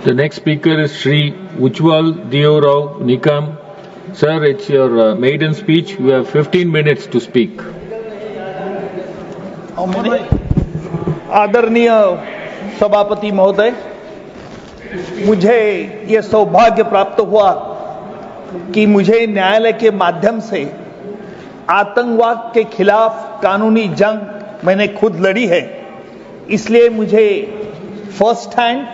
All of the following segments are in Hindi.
The next speaker is Sri Ujjwal Deorao Nikam. Sir, it's your maiden speech. You have 15 minutes to speak. आदरणीय सभापति महोदय, मुझे ये सौभाग्य प्राप्त हुआ कि मुझे न्यायालय के माध्यम से आतंकवाद के खिलाफ कानूनी जंग मैंने खुद लड़ी है, इसलिए मुझे फर्स्ट हैंड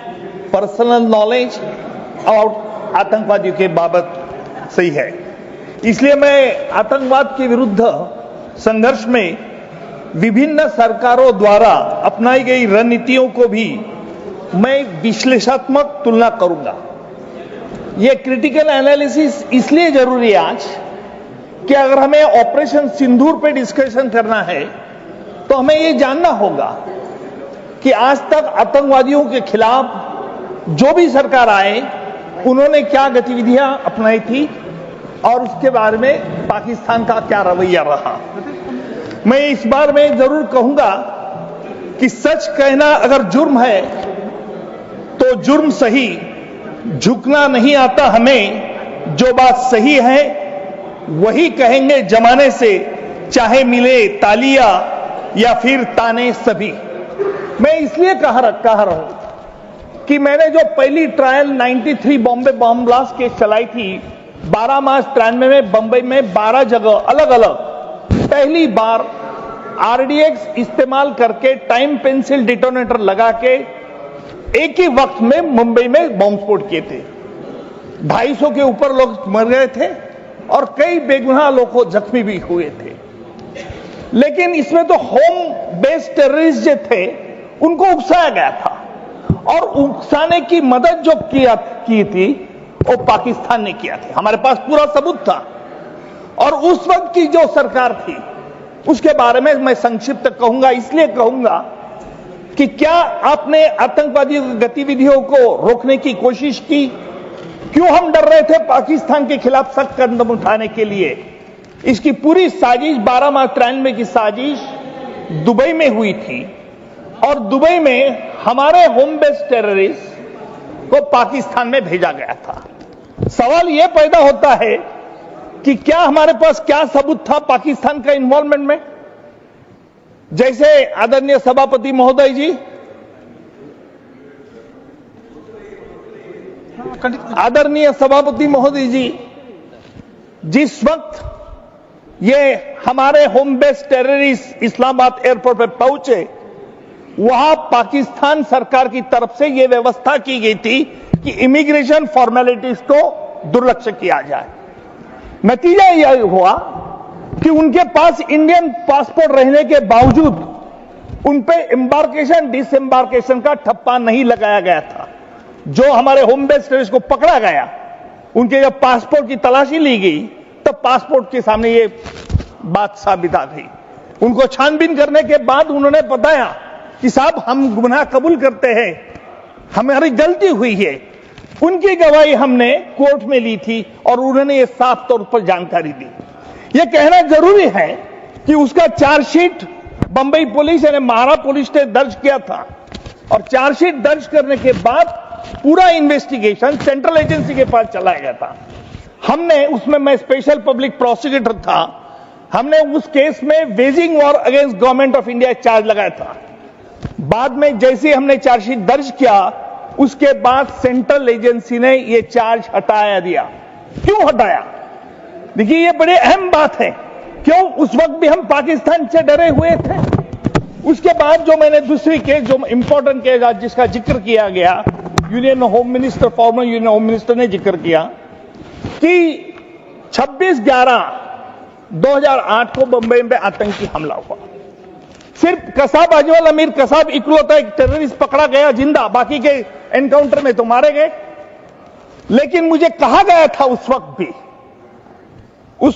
पर्सनल नॉलेज और आतंकवादियों के बाबत सही है। इसलिए मैं आतंकवाद के विरुद्ध संघर्ष में विभिन्न सरकारों द्वारा अपनाई गई रणनीतियों को भी मैं विश्लेषणात्मक तुलना करूंगा। यह क्रिटिकल एनालिसिस इसलिए जरूरी है आज कि अगर हमें ऑपरेशन सिंदूर पे डिस्कशन करना है तो हमें यह जानना होगा कि आज तक आतंकवादियों के खिलाफ जो भी सरकार आए उन्होंने क्या गतिविधियां अपनाई थी और उसके बारे में पाकिस्तान का क्या रवैया रहा। मैं इस बार में जरूर कहूंगा कि सच कहना अगर जुर्म है तो जुर्म सही, झुकना नहीं आता हमें, जो बात सही है वही कहेंगे जमाने से, चाहे मिले तालियां या फिर ताने सभी। मैं इसलिए कह रहा हूं कि मैंने जो पहली trial 93 Bombay bomb blast case चलाई थी 12 मार्च 93 में बंबई में 12 जगह अलग अलग पहली बार आरडीएक्स इस्तेमाल करके टाइम पेंसिल डिटोनेटर लगा के एक ही वक्त में मुंबई में बॉम्ब स्फोट किए थे। 250 के ऊपर लोग मर गए थे और कई बेगुनाह लोग जख्मी भी हुए थे। लेकिन इसमें तो होम बेस्ड टेररिस्ट जो थे उनको उकसाया गया था और उकसाने की मदद जो की थी वो पाकिस्तान ने किया था। हमारे पास पूरा सबूत था और उस वक्त की जो सरकार थी उसके बारे में मैं संक्षिप्त कहूंगा। इसलिए कहूंगा कि क्या आपने आतंकवादी गतिविधियों को रोकने की कोशिश की? क्यों हम डर रहे थे पाकिस्तान के खिलाफ सख्त कदम उठाने के लिए? इसकी पूरी साजिश 12 मार्च 93 की साजिश दुबई में हुई थी और दुबई में हमारे होम बेस्ड टेररिस्ट को पाकिस्तान में भेजा गया था। सवाल यह पैदा होता है कि क्या हमारे पास क्या सबूत था पाकिस्तान का इन्वॉल्वमेंट में? जैसे आदरणीय सभापति महोदय जी, आदरणीय सभापति महोदय जी, जिस वक्त ये हमारे home based terrorist Islamabad airport पर पहुंचे वहां पाकिस्तान सरकार की तरफ से यह व्यवस्था की गई थी कि इमिग्रेशन फॉर्मेलिटीज को दुर्लक्ष्य किया जाए। नतीजा यह हुआ कि उनके पास इंडियन पासपोर्ट रहने के बावजूद उन पे एम्बार्केशन डिसएम्बार्केशन का ठप्पा नहीं लगाया गया था। जो हमारे होम बेस्ड टेररिस्ट को पकड़ा गया उनके जब पासपोर्ट की तलाशी ली गई तब पासपोर्ट के सामने ये बात साबित आ गई। उनको छानबीन करने के बाद उन्होंने बताया कि साहब हम गुनाह कबूल करते हैं, हमारी गलती हुई है। उनकी गवाही हमने कोर्ट में ली थी और उन्होंने ये साफ तौर पर जानकारी दी। यह कहना जरूरी है कि उसका चार्जशीट बंबई पुलिस यानी महारा पुलिस ने दर्ज किया था और चार्जशीट दर्ज करने के बाद पूरा इन्वेस्टिगेशन सेंट्रल एजेंसी के पास चलाया गया था। हमने उसमें, मैं स्पेशल पब्लिक प्रोसिक्यूटर था, हमने उस केस में waging war against government of India charge लगाया था। बाद में जैसे हमने चार्जशीट दर्ज किया उसके बाद सेंट्रल एजेंसी ने यह चार्ज हटाया दिया। क्यों हटाया? देखिए ये बड़ी अहम बात है। क्यों? उस वक्त भी हम पाकिस्तान से डरे हुए थे। उसके बाद जो मैंने दूसरी केस जो इंपॉर्टेंट केस जिसका जिक्र किया गया, union home minister, farmer union home minister ने जिक्र किया कि 26/11/2008 को बंबई में आतंकी हमला हुआ। सिर्फ कसाब अजमल अमीर कसाब इकलौता एक टेररिस्ट पकड़ा गया जिंदा, बाकी के एनकाउंटर में तो मारे गए। लेकिन मुझे कहा गया था उस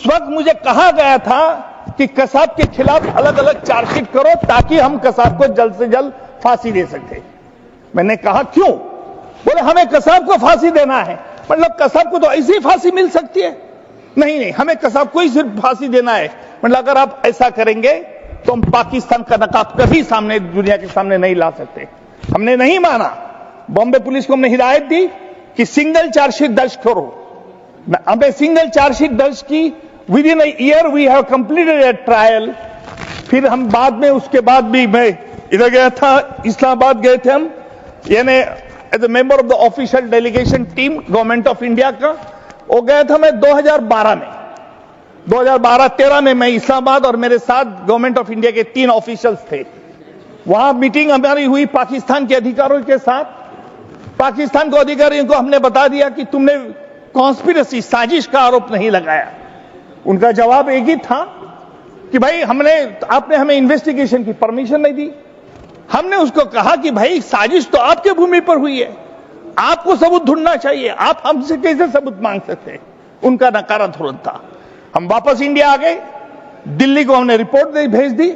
वक्त मुझे कहा गया था कि कसाब के खिलाफ अलग अलग चार्जशीट करो ताकि हम कसाब को जल्द से जल्द फांसी दे सके। मैंने कहा क्यों? बोले हमें कसाब को फांसी देना है। मतलब कसाब को तो ऐसी फांसी मिल सकती है? नहीं, हमें कसाब को ही सिर्फ फांसी देना है। मतलब अगर आप ऐसा करेंगे तो हम पाकिस्तान का नकाब कभी सामने दुनिया के सामने नहीं ला सकते। हमने नहीं माना बॉम्बे पुलिस को हमने हिदायत दी कि सिंगल चार्जशीट दर्ज करो। हमने सिंगल चार्जशीट दर्ज की। Within a year we have completed a trial. फिर हम बाद में, उसके बाद भी मैं इधर गया था, इस्लामाबाद गए थे हम, यानी as a member of the official delegation team government of India का। वो गया था मैं 2012 में, 2012-13 में मैं इस्लामाबाद, और मेरे साथ गवर्नमेंट ऑफ इंडिया के 3 ऑफिशियल्स थे। वहां मीटिंग हमारी हुई पाकिस्तान के अधिकारियों के साथ। पाकिस्तान के अधिकारियों को हमने बता दिया कि तुमने कॉन्स्पिरेसी, साजिश का आरोप नहीं लगाया। उनका जवाब एक ही था कि भाई आपने हमें इन्वेस्टिगेशन की परमिशन नहीं दी। हमने उसको कहा कि भाई साजिश तो आपके भूमि पर हुई है, आपको सबूत ढूंढना चाहिए, आप हमसे कैसे सबूत मांग सकते हैं। उनका नकारा धोरण था। हम वापस इंडिया आ गए। दिल्ली को हमने रिपोर्ट भेज दी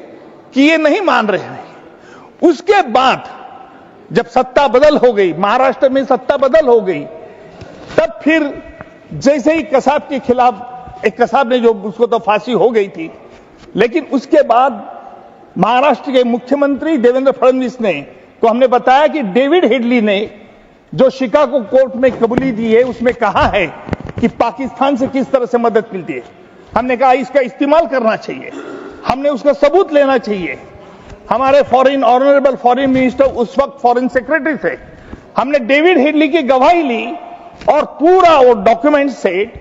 कि ये नहीं मान रहे हैं। उसके बाद जब सत्ता बदल हो गई, महाराष्ट्र में सत्ता बदल हो गई, तब फिर जैसे ही कसाब के खिलाफ, एक कसाब ने जो, उसको तो फांसी हो गई थी, लेकिन उसके बाद महाराष्ट्र के मुख्यमंत्री देवेंद्र फडणवीस ने को हमने बताया कि डेविड हेडली ने जो शिकागो कोर्ट में कबूली दी है, उसमें कहा है कि पाकिस्तान से किस तरह से मदद मिलती है। हमने कहा इसका इस्तेमाल करना चाहिए, हमने उसका सबूत लेना चाहिए। हमारे ऑनरेबल फॉरेन मिनिस्टर उस वक्त फॉरेन सेक्रेटरी थे। हमने डेविड हेडली की गवाही ली और पूरा वो डॉक्यूमेंट से,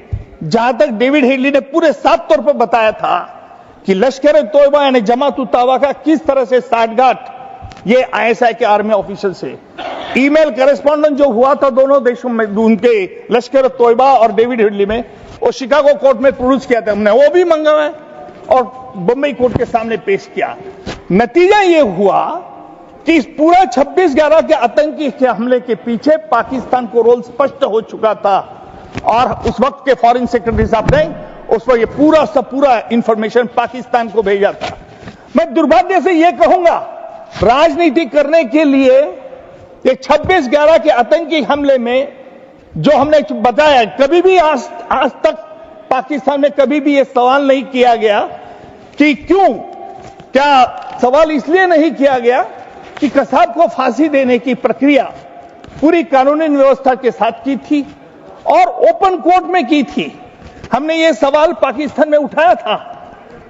जहां तक डेविड हेडली ने पूरे साफ तौर पर बताया था कि लश्कर तोयबा यानी जमात उत दावा का किस तरह से साठगांठ ये आईएसआई के आर्मी ऑफिसर से, ईमेल करेस्पॉन्डेंट जो हुआ था दोनों देशों में, उनके लश्कर तोयबा और डेविड हेडली में, वो शिकागो कोर्ट में प्रोड्यूस किया था हमने, वो भी मंगवाया और बंबई कोर्ट के सामने पेश किया। नतीजा ये हुआ कि इस पूरा 26/11 के आतंकी के हमले के पीछे पाकिस्तान को रोल स्पष्ट हो चुका था, और उस वक्त के फॉरेन सेक्रेटरी साहब ने उस पर ये पूरा इंफॉर्मेशन पाकिस्तान को भेजा था। मैं दुर्भाग्य से ये कहूंगा, राजनीति करने के लिए ये 26/11 के आतंकी हमले में जो हमने बताया, कभी भी आज तक पाकिस्तान में कभी भी ये सवाल नहीं किया गया कि क्यों, क्या सवाल इसलिए नहीं किया गया कि कसाब को फांसी देने की प्रक्रिया पूरी कानूनी व्यवस्था के साथ की थी और ओपन कोर्ट में की थी। हमने ये सवाल पाकिस्तान में उठाया था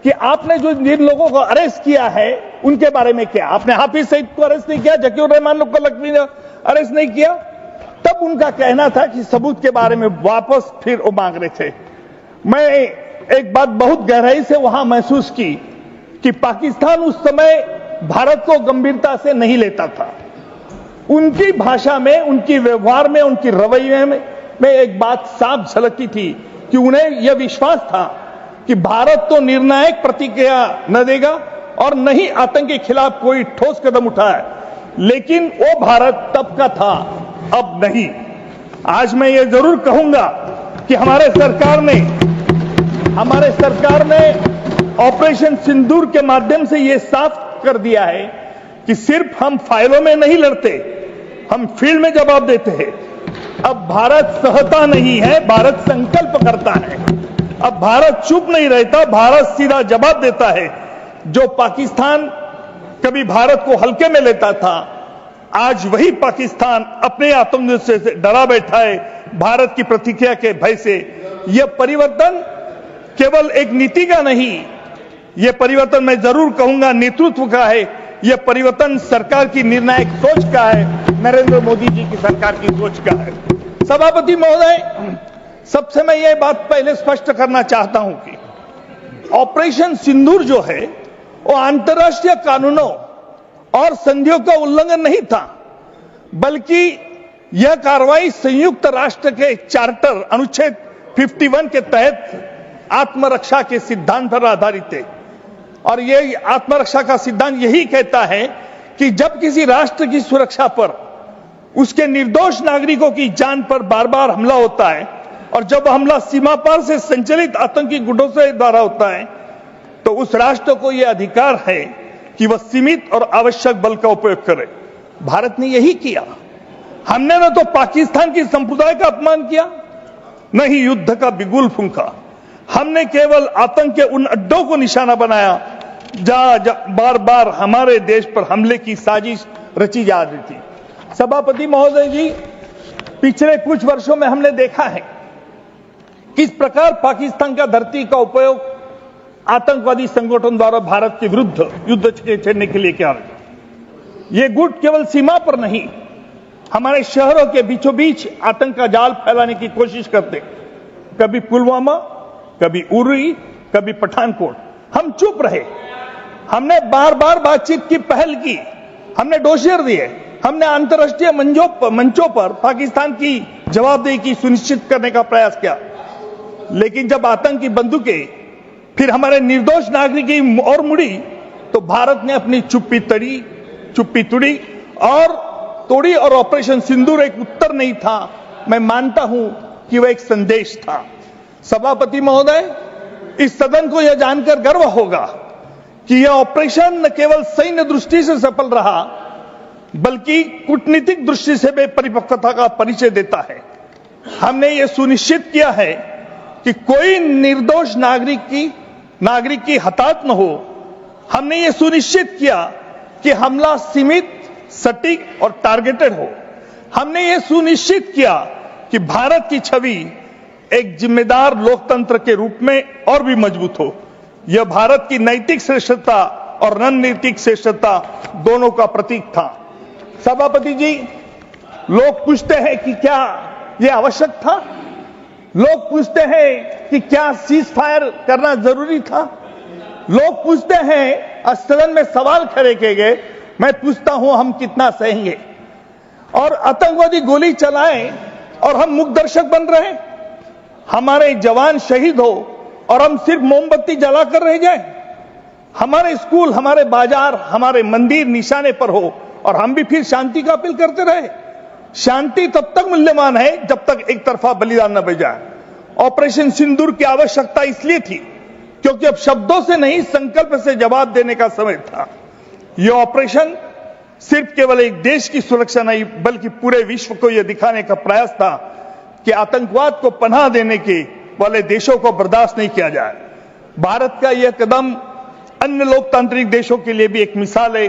कि आपने जो जिन लोगों को अरेस्ट किया है उनके बारे में क्या, आपने हाफिज सईद को अरेस्ट नहीं किया, जकीउर रहमान को लखवी ने अरेस्ट नहीं किया। तब उनका कहना था कि सबूत के बारे में वापस फिर वो मांग रहे थे। मैं एक बात बहुत गहराई से वहां महसूस की कि पाकिस्तान उस समय भारत को गंभीरता से नहीं लेता था। उनकी भाषा में, उनकी व्यवहार में, उनकी रवैये में एक बात साफ झलकती थी कि उन्हें यह विश्वास था कि भारत तो निर्णायक प्रतिक्रिया न देगा और न ही आतंक के खिलाफ कोई ठोस कदम उठाए, लेकिन वो भारत तब का था, अब नहीं। आज मैं ये जरूर कहूंगा कि हमारे सरकार ने ऑपरेशन सिंदूर के माध्यम से ये साफ कर दिया है कि सिर्फ हम फाइलों में नहीं लड़ते, हम फील्ड में जवाब देते हैं। अब भारत सहता नहीं है, भारत संकल्प करता है। अब भारत चुप नहीं रहता, भारत सीधा जवाब देता है। जो पाकिस्तान कभी भारत को हल्के में लेता था, आज वही पाकिस्तान अपने आतंक से डरा बैठा है, भारत की प्रतिक्रिया के भय से। यह परिवर्तन केवल एक नीति का नहीं, यह परिवर्तन मैं जरूर कहूंगा नेतृत्व का है। यह परिवर्तन सरकार की निर्णायक सोच का है, नरेंद्र मोदी जी की सरकार की सोच का है। सभापति महोदय, सबसे मैं यह बात पहले स्पष्ट करना चाहता हूं कि ऑपरेशन सिंदूर जो है वो अंतर्राष्ट्रीय कानूनों और संधियों का उल्लंघन नहीं था, बल्कि यह कार्रवाई संयुक्त राष्ट्र के चार्टर अनुच्छेद 51 के तहत आत्मरक्षा के सिद्धांत पर आधारित है। और यह आत्मरक्षा का सिद्धांत यही कहता है कि जब किसी राष्ट्र की सुरक्षा पर, उसके निर्दोष नागरिकों की जान पर बार बार हमला होता है, और जब हमला सीमा पार से संचालित आतंकी गुटों से द्वारा होता है, तो उस राष्ट्र को यह अधिकार है कि वह सीमित और आवश्यक बल का उपयोग करे। भारत ने यही किया। हमने न तो पाकिस्तान की संप्रदाय का अपमान किया, न ही युद्ध का बिगुल फूंका। हमने केवल आतंक के उन अड्डों को निशाना बनाया जहां बार बार हमारे देश पर हमले की साजिश रची जा रही थी। सभापति महोदय जी, पिछले कुछ वर्षों में हमने देखा है किस प्रकार पाकिस्तान का धरती का उपयोग आतंकवादी संगठन द्वारा भारत के विरुद्ध युद्ध छेड़ने के लिए किया गया। ये गुट केवल सीमा पर नहीं, हमारे शहरों के बीचों बीच आतंक का जाल फैलाने की कोशिश करते, कभी पुलवामा, कभी उरी, कभी पठानकोट। हम चुप रहे, हमने बार बार बातचीत की पहल की, हमने डोसियर दिए, हमने अंतर्राष्ट्रीय मंचों पर पाकिस्तान की जवाबदेही की सुनिश्चित करने का प्रयास किया। लेकिन जब आतंकी बंदूकें फिर हमारे निर्दोष नागरिक की ओर मुड़ी तो भारत ने अपनी चुप्पी तोड़ी और ऑपरेशन सिंदूर एक उत्तर नहीं था, मैं मानता हूं कि वह एक संदेश था। सभापति महोदय, इस सदन को यह जानकर गर्व होगा कि यह ऑपरेशन न केवल सैन्य दृष्टि से सफल रहा बल्कि कूटनीतिक दृष्टि से भी परिपक्वता का परिचय देता है। हमने यह सुनिश्चित किया है कि कोई निर्दोष नागरिक की हताहत न हो। हमने यह सुनिश्चित किया कि हमला सीमित, सटीक और टारगेटेड हो। हमने यह सुनिश्चित किया कि भारत की छवि एक जिम्मेदार लोकतंत्र के रूप में और भी मजबूत हो। यह भारत की नैतिक श्रेष्ठता और रणनीतिक श्रेष्ठता दोनों का प्रतीक था। सभापति जी, लोग पूछते हैं कि क्या यह आवश्यक था? लोग पूछते हैं कि क्या सीज फायर करना जरूरी था? लोग पूछते हैं, सदन में सवाल खड़े किए गए, मैं पूछता हूं हम कितना सहेंगे? और आतंकवादी गोली चलाएं और हम मुख्य दर्शक बन रहे हैं, हमारे जवान शहीद हो और हम सिर्फ मोमबत्ती जलाकर रह जाएं, हमारे स्कूल, हमारे बाजार, हमारे मंदिर निशाने पर हो और हम भी फिर शांति का अपील करते रहे। शांति तब तक मूल्यवान है जब तक एक तरफा बलिदान न बजाए। ऑपरेशन सिंदूर की आवश्यकता इसलिए थी क्योंकि अब शब्दों से नहीं, संकल्प से जवाब देने का समय था। यह ऑपरेशन सिर्फ केवल एक देश की सुरक्षा नहीं बल्कि पूरे विश्व को यह दिखाने का प्रयास था कि आतंकवाद को पनाह देने के वाले देशों को बर्दाश्त नहीं किया जाए। भारत का यह कदम अन्य लोकतांत्रिक देशों के लिए भी एक मिसाल है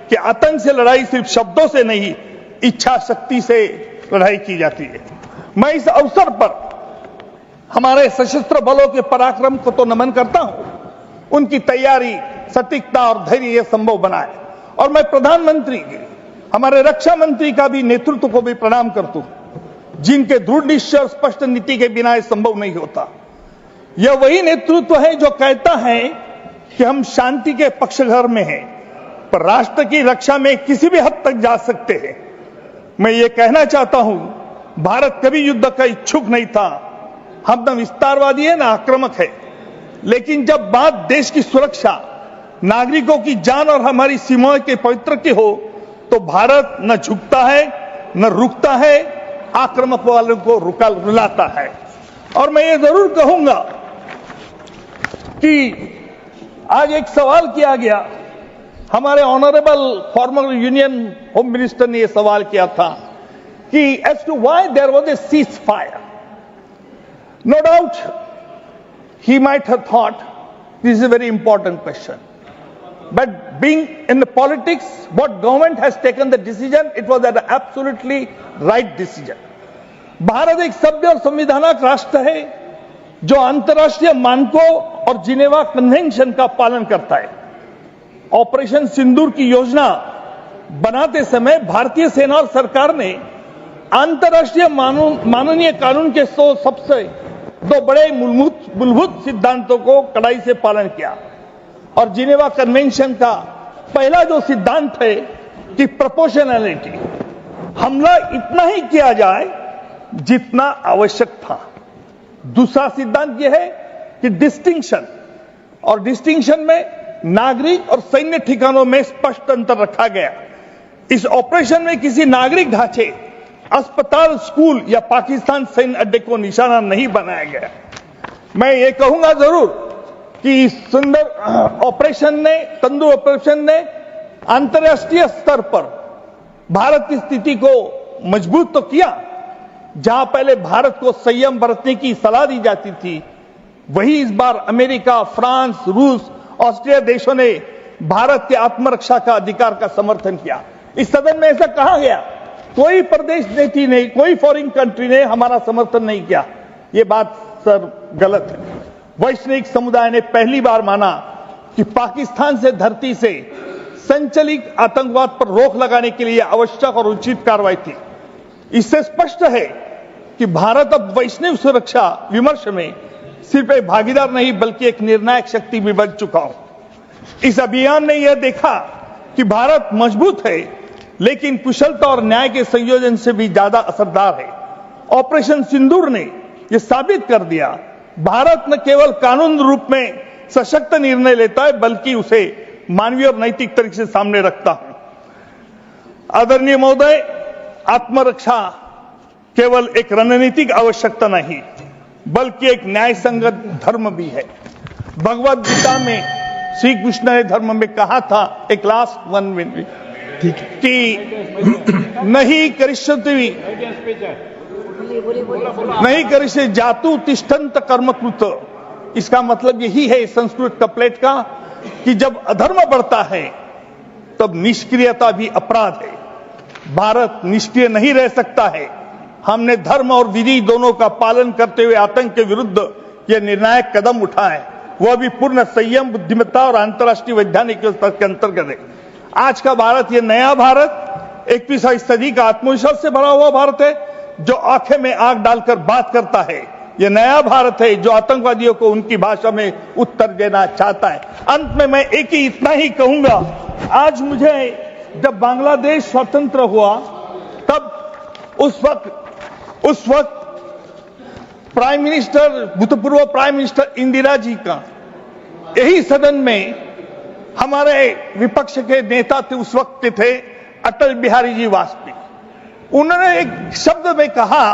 कि आतंक से लड़ाई सिर्फ शब्दों से नहीं, इच्छा शक्ति से लड़ाई की जाती है। मैं इस अवसर पर हमारे सशस्त्र बलों के पराक्रम को तो नमन करता हूं, उनकी तैयारी, सटीकता और धैर्य यह संभव बनाए। और मैं प्रधानमंत्री के, हमारे रक्षा मंत्री का भी नेतृत्व को भी प्रणाम करता हूं, जिनके दृढ़ निश्चय और स्पष्ट नीति के बिना यह संभव नहीं होता। यह वही नेतृत्व है जो कहता है कि हम शांति के पक्षधर में हैं, पर राष्ट्र की रक्षा में किसी भी हद तक जा सकते हैं। मैं ये कहना चाहता हूं, भारत कभी युद्ध का इच्छुक नहीं था, हम न विस्तारवादी है न आक्रामक है, लेकिन जब बात देश की सुरक्षा, नागरिकों की जान और हमारी सीमाओं के पवित्र की हो तो भारत न झुकता है न रुकता है, आक्रामक वालों को रुलाता है। और मैं ये जरूर कहूंगा कि आज एक सवाल किया गया, हमारे honourable former union home minister ने यह सवाल किया था कि as to why there was a ceasefire. No doubt he might have thought this is a very important question, but being in the politics, what government has taken the decision, it was an absolutely right decision. Bharat एक सभ्य और संविधानक राष्ट्र है जो अंतर्राष्ट्रीय मानकों और जिनेवा कन्वेंशन का पालन करता है। ऑपरेशन सिंदूर की योजना बनाते समय भारतीय सेना और सरकार ने अंतर्राष्ट्रीय मानवीय कानून के सबसे दो बड़े मूलभूत सिद्धांतों को कड़ाई से पालन किया। और जिनेवा कन्वेंशन का पहला जो सिद्धांत है कि प्रोपोर्शनैलिटी, हमला इतना ही किया जाए जितना आवश्यक था। दूसरा सिद्धांत यह है कि डिस्टिंक्शन, और डिस्टिंक्शन में नागरिक और सैन्य ठिकानों में स्पष्ट अंतर रखा गया। इस ऑपरेशन में किसी नागरिक ढांचे, अस्पताल, स्कूल या पाकिस्तान सैन्य अड्डे को निशाना नहीं बनाया गया। मैं ये कहूंगा जरूर कि इस सुंदर ऑपरेशन ने, तंदूर ऑपरेशन ने अंतर्राष्ट्रीय स्तर पर भारत की स्थिति को मजबूत तो किया। जहां पहले भारत को संयम बरतने की सलाह दी जाती थी, वही इस बार अमेरिका, फ्रांस, रूस, ऑस्ट्रिया देशों ने भारत के आत्मरक्षा का अधिकार का समर्थन किया। इस सदन में ऐसा कहा गया कोई प्रदेश नीति नहीं, कोई फॉरेन कंट्री ने हमारा समर्थन नहीं किया। ये बात सर गलत है। वैश्विक समुदाय ने पहली बार माना कि पाकिस्तान से धरती से संचालित आतंकवाद पर रोक लगाने के लिए आवश्यक और उचित कार्रवाई थी। इससे स्पष्ट है कि भारत अब वैश्विक सुरक्षा विमर्श में सिर्फ एक भागीदार नहीं बल्कि एक निर्णायक शक्ति भी बन चुका हो। इस अभियान ने यह देखा कि भारत मजबूत है लेकिन कुशलता और न्याय के संयोजन से भी ज्यादा असरदार है। ऑपरेशन सिंदूर ने यह साबित कर दिया, भारत न केवल कानून रूप में सशक्त निर्णय लेता है बल्कि उसे मानवीय और नैतिक तरीके से सामने रखता है। आदरणीय महोदय, आत्मरक्षा केवल एक रणनीतिक आवश्यकता नहीं बल्कि एक न्याय संगत धर्म भी है। भगवद गीता में श्री कृष्ण ने धर्म में कहा था, एक लास्ट 1 मिनट, कि नहीं करिष्ये जातु तिष्ठन्त कर्मकृत। इसका मतलब यही है संस्कृत कपलेट का कि जब अधर्म बढ़ता है तब निष्क्रियता भी अपराध है। भारत निष्क्रिय नहीं रह सकता है। हमने धर्म और विधि दोनों का पालन करते हुए आतंक के विरुद्ध यह निर्णायक कदम उठाए, वह भी पूर्ण संयम, बुद्धिमत्ता और अंतर्राष्ट्रीय वैज्ञानिक स्तर के अंतर्गत है। आज का भारत, यह नया भारत, 21वीं सदी का आत्मविश्वास से भरा हुआ भारत है जो आंखें में आंख डालकर बात करता है। यह नया भारत है जो आतंकवादियों को उनकी भाषा में उत्तर देना चाहता है। अंत में मैं एक ही इतना ही कहूंगा, आज मुझे जब बांग्लादेश स्वतंत्र हुआ तब उस वक्त प्राइम मिनिस्टर, भूतपूर्व प्राइम मिनिस्टर इंदिरा जी का यही सदन में हमारे विपक्ष के नेता थे, उस वक्त के थे अटल बिहारी जी वाजपेयी। उन्होंने एक शब्द में कहा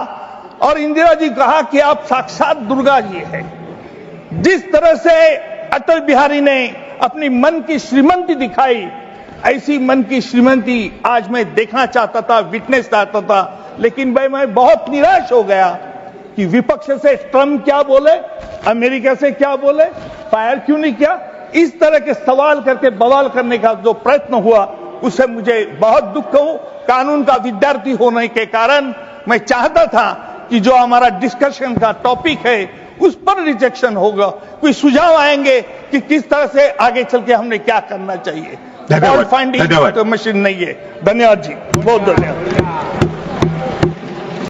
और इंदिरा जी कहा कि आप साक्षात दुर्गा जी हैं। जिस तरह से अटल बिहारी ने अपनी मन की श्रीमंती दिखाई, ऐसी मन की श्रीमंती आज मैं देखना चाहता था, विटनेस चाहता था। लेकिन मैं बहुत निराश हो गया कि विपक्ष से ट्रम्प क्या बोले, अमेरिका से क्या बोले, फायर क्यों नहीं किया, इस तरह के सवाल करके बवाल करने का जो प्रयत्न हुआ उससे मुझे बहुत दुख हूं। कानून का विद्यार्थी होने के कारण मैं चाहता था कि जो हमारा डिस्कशन का टॉपिक है उस पर रिजेक्शन होगा, कोई सुझाव आएंगे कि किस तरह से आगे चल के हमने क्या करना चाहिए। धन्यवाद। फाइंडिंग मशीन नहीं है। धन्यवाद जी, बहुत धन्यवाद।